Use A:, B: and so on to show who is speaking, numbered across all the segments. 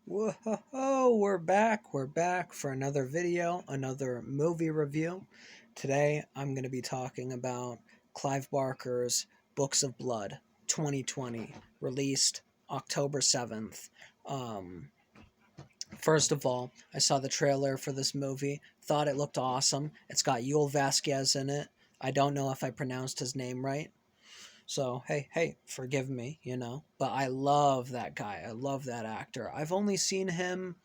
A: Whoa, we're back. We're back for another video, another movie review. Today, I'm going to be talking about Clive Barker's Books of Blood 2020, released October 7th. Um, First of all, I saw the trailer for this movie, thought it looked awesome. It's got Yul Vasquez in it. I don't know if I pronounced his name right. So, hey, forgive me, But I love that guy. I love that actor. I've only seen him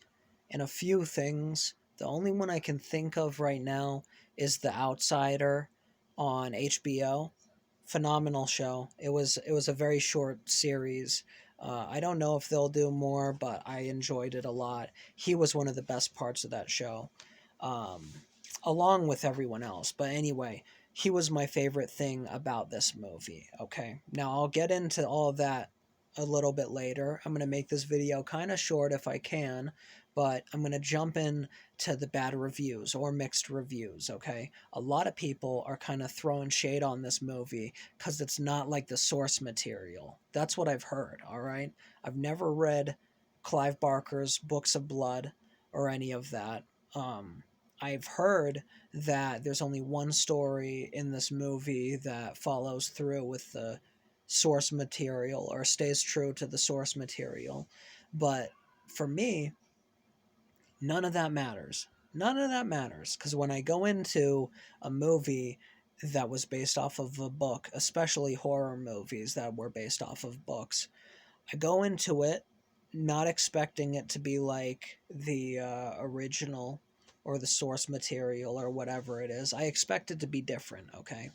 A: in a few things. The only one I can think of right now is The Outsider on HBO. Phenomenal show. It was a very short series. I don't know if they'll do more, but I enjoyed it a lot. He was one of the best parts of that show, um, along with everyone else. But anyway, he was my favorite thing about this movie. Okay, now I'll get into all of that a little bit later. I'm going to make this video kind of short if I can, but I'm going to jump in to the bad reviews or mixed reviews, okay? A lot of people are kind of throwing shade on this movie because it's not like the source material. That's what I've heard, all right? I've never read Clive Barker's Books of Blood or any of that. I've heard that there's only one story in this movie that follows through with the source material or stays true to the source material. But for me, none of that matters. None of that matters because when I go into a movie that was based off of a book, especially horror movies that were based off of books, I go into it not expecting it to be like the original or the source material or whatever it is. I expect it to be different, okay?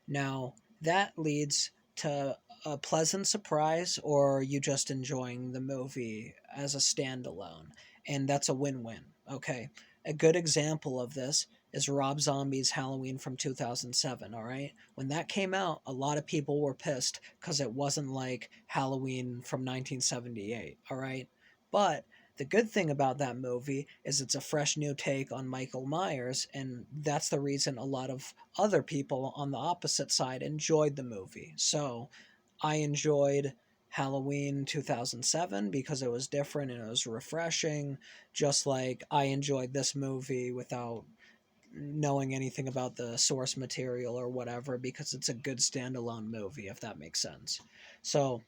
A: Now, that leads to a pleasant surprise or you just enjoying the movie as a standalone. And that's a win win. Okay. A good example of this is Rob Zombie's Halloween from 2007. All right. When that came out, a lot of people were pissed because it wasn't like Halloween from 1978. All right. But the good thing about that movie is it's a fresh new take on Michael Myers, and that's the reason a lot of other people on the opposite side enjoyed the movie. So I enjoyed Halloween 2007 because it was different and it was refreshing, just like I enjoyed this movie without knowing anything about the source material or whatever because it's a good standalone movie, if that makes sense. So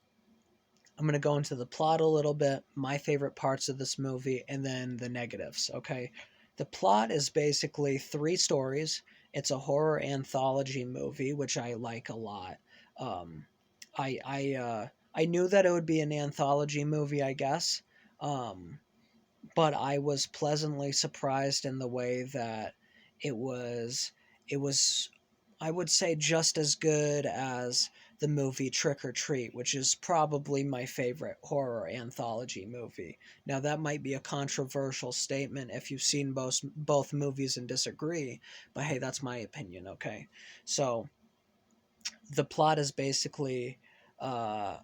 A: I'm going to go into the plot a little bit, my favorite parts of this movie, and then the negatives, okay? The plot is basically three stories. It's a horror anthology movie, which I like a lot. Um, I knew that it would be an anthology movie, I guess, um, but I was pleasantly surprised in the way that it was. It was, I would say, just as good as the movie Trick or Treat, which is probably my favorite horror anthology movie. Now, that might be a controversial statement if you've seen both movies and disagree, but hey, that's my opinion, okay? So, the plot is basically uh,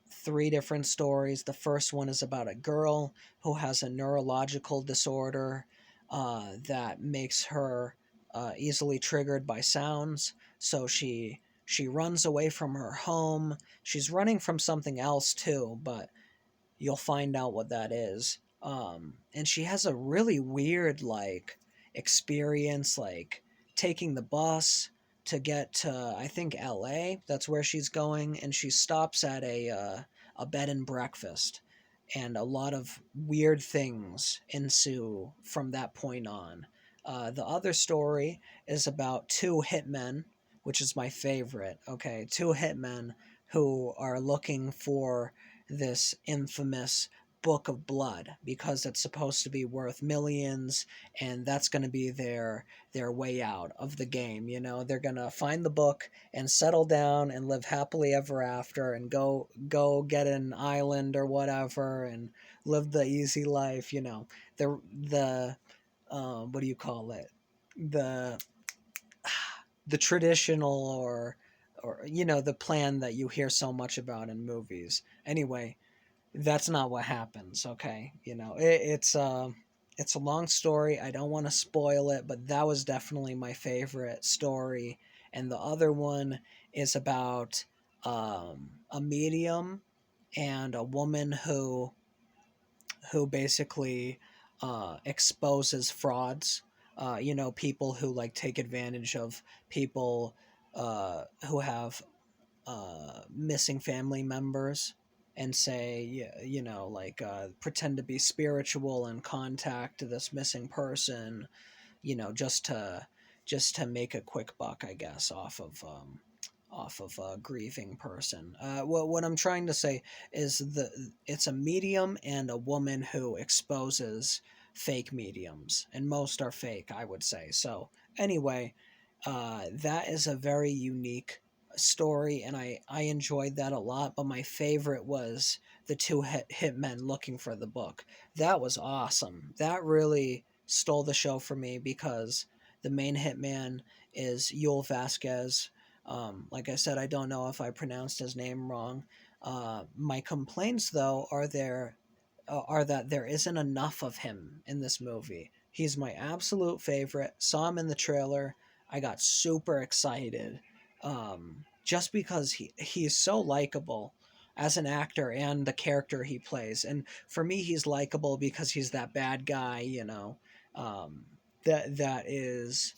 A: three different stories. The first one is about a girl who has a neurological disorder that makes her easily triggered by sounds. So she runs away from her home. She's running from something else too, but you'll find out what that is. And she has a really weird experience, like taking the bus to get to, I think, L.A. That's where she's going, and she stops at a bed and breakfast, and a lot of weird things ensue from that point on. The other story is about two hitmen, which is my favorite. Okay, two hitmen who are looking for this infamous book of blood because it's supposed to be worth millions, and that's going to be their way out of the game. They're going to find the book and settle down and live happily ever after and go get an island or whatever and live the easy life. The what do you call it, the the traditional or the plan that you hear so much about in movies. Anyway, that's not what happens. Okay, it's a long story. I don't want to spoil it, but that was definitely my favorite story. And the other one is about a medium and a woman who basically exposes frauds. People who like take advantage of people who have missing family members and say, like pretend to be spiritual and contact this missing person, just to make a quick buck, I guess, off of a grieving person. What I'm trying to say is it's a medium and a woman who exposes fake mediums, and most are fake, I would say. So anyway, that is a very unique story, and I enjoyed that a lot. But my favorite was the two hitmen looking for the book. That was awesome. That really stole the show for me because the main hitman is Yul Vasquez. Like I said, I don't know if I pronounced his name wrong. My complaints, though, are that there isn't enough of him in this movie. He's my absolute favorite. Saw him in the trailer. I got super excited, just because he's so likable as an actor and the character he plays. And for me, he's likable because he's that bad guy, that is,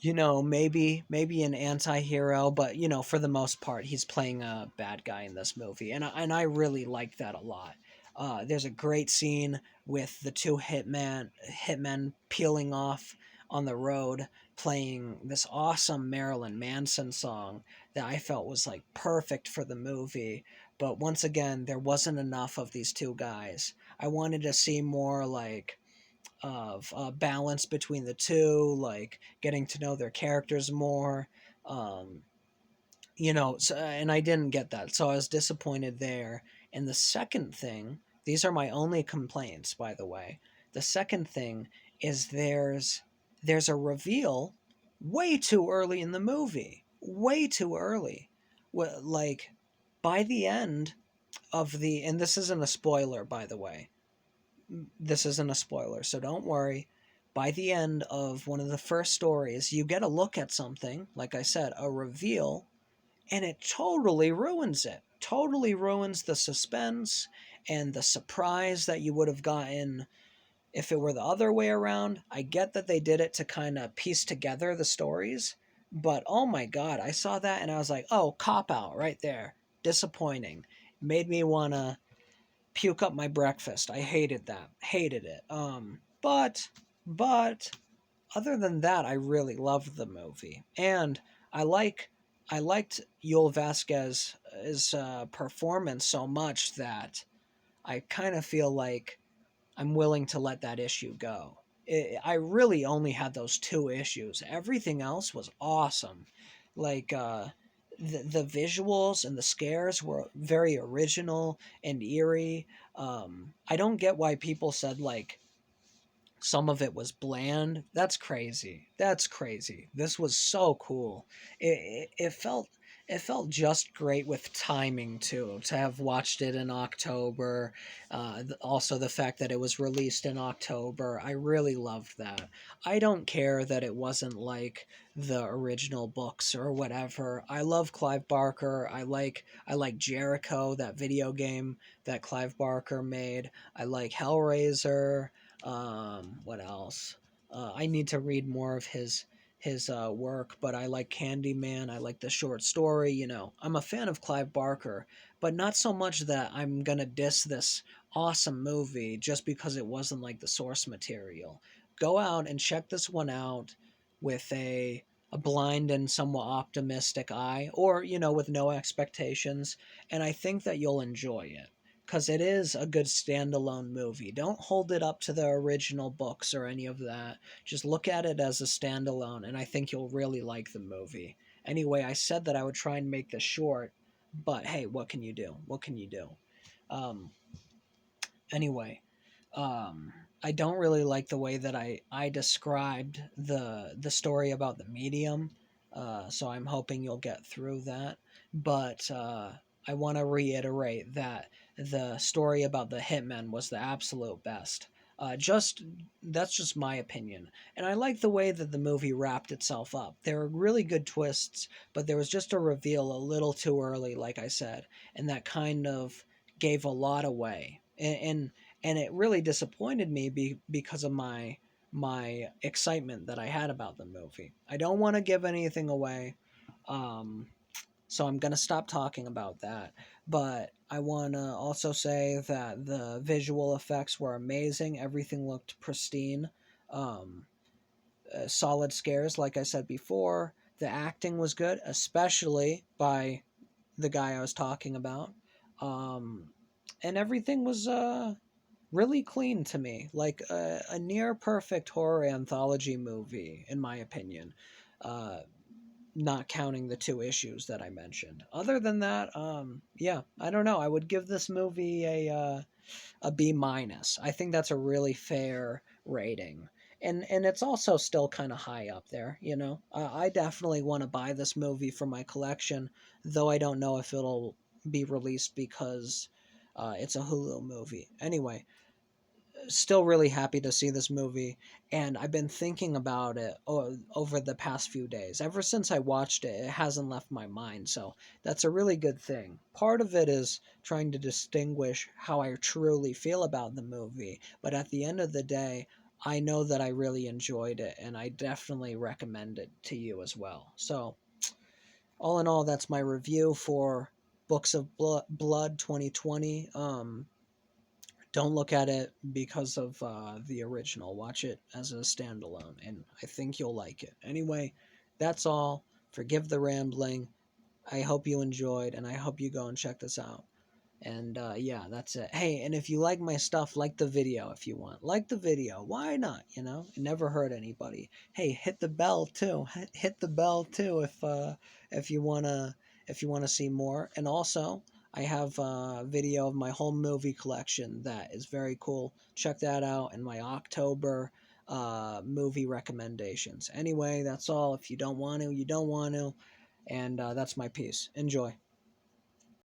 A: maybe an anti-hero, but for the most part he's playing a bad guy in this movie, and I really like that a lot. There's a great scene with the two hitmen peeling off on the road, playing this awesome Marilyn Manson song that I felt was like perfect for the movie. But once again, there wasn't enough of these two guys. I wanted to see more like of balance between the two, like getting to know their characters more. Um, so, and I didn't get that, so I was disappointed there. And the second thing, these are my only complaints, by the way. The second thing is there's a reveal way too early in the movie, way too early. Like by the end of the, and this isn't a spoiler, by the way, this isn't a spoiler, so don't worry. By the end of one of the first stories, you get a look at something, like I said, a reveal, and it totally ruins it. Totally ruins the suspense and the surprise that you would have gotten if it were the other way around. I get that they did it to kind of piece together the stories, but oh my god, I saw that and I was like, oh, cop out right there. Disappointing. Made me want to puke up my breakfast. I hated that. Hated it. But other than that, I really loved the movie, and I like I liked Yul Vasquez's performance so much that I kind of feel like I'm willing to let that issue go. I really only had those two issues. Everything else was awesome. Like the visuals and the scares were very original and eerie. I don't get why people said like some of it was bland. That's crazy. That's crazy. This was so cool. It felt just great with timing too, to have watched it in October. Also, the fact that it was released in October, I really loved that. I don't care that it wasn't like the original books or whatever. I love Clive Barker. I like Jericho, that video game that Clive Barker made. I like Hellraiser. What else? I need to read more of his work, but I like Candyman. I like the short story. I'm a fan of Clive Barker, but not so much that I'm gonna diss this awesome movie just because it wasn't like the source material. Go out and check this one out with a blind and somewhat optimistic eye, or with no expectations, and I think that you'll enjoy it because it is a good standalone movie. Don't hold it up to the original books or any of that. Just look at it as a standalone, and I think you'll really like the movie. Anyway, I said that I would try and make this short, but hey, what can you do? What can you do? Um, anyway, um, I don't really like the way that I described the story about the medium, so I'm hoping you'll get through that. But I want to reiterate that the story about the hitman was the absolute best. Just That's just my opinion, and I like the way that the movie wrapped itself up. There were really good twists, but there was just a reveal a little too early, like I said, and that kind of gave a lot away. And and it really disappointed me because of my excitement that I had about the movie. I don't want to give anything away, um, so I'm gonna stop talking about that. But I want to also say that the visual effects were amazing. Everything looked pristine. Um, Solid scares, like I said before. The acting was good, especially by the guy I was talking about. Um, and everything was really clean to me, like a near perfect horror anthology movie, in my opinion. Uh, Not counting the two issues that I mentioned. Other than that, yeah, I don't know. I would give this movie a B minus. I think that's a really fair rating. And it's also still kind of high up there, you know. I definitely want to buy this movie for my collection, though I don't know if it'll be released because it's a Hulu movie. Anyway, still really happy to see this movie, and I've been thinking about it over the past few days. Ever since I watched it, it hasn't left my mind, so that's a really good thing. Part of it is trying to distinguish how I truly feel about the movie, but at the end of the day, I know that I really enjoyed it, and I definitely recommend it to you as well. So, all in all, that's my review for Books of Blood 2020. Don't look at it because of the original. Watch it as a standalone, and I think you'll like it. Anyway, that's all. Forgive the rambling. I hope you enjoyed, and I hope you go and check this out. And yeah, that's it. Hey, and if you like my stuff, like the video if you want. Like the video. Why not? You know, it never hurt anybody. Hey, hit the bell too. Hit the bell too if you wanna see more. And also, I have a video of my whole movie collection that is very cool. Check that out in my October movie recommendations. Anyway, that's all. If you don't want to, you don't want to. And that's my piece. Enjoy.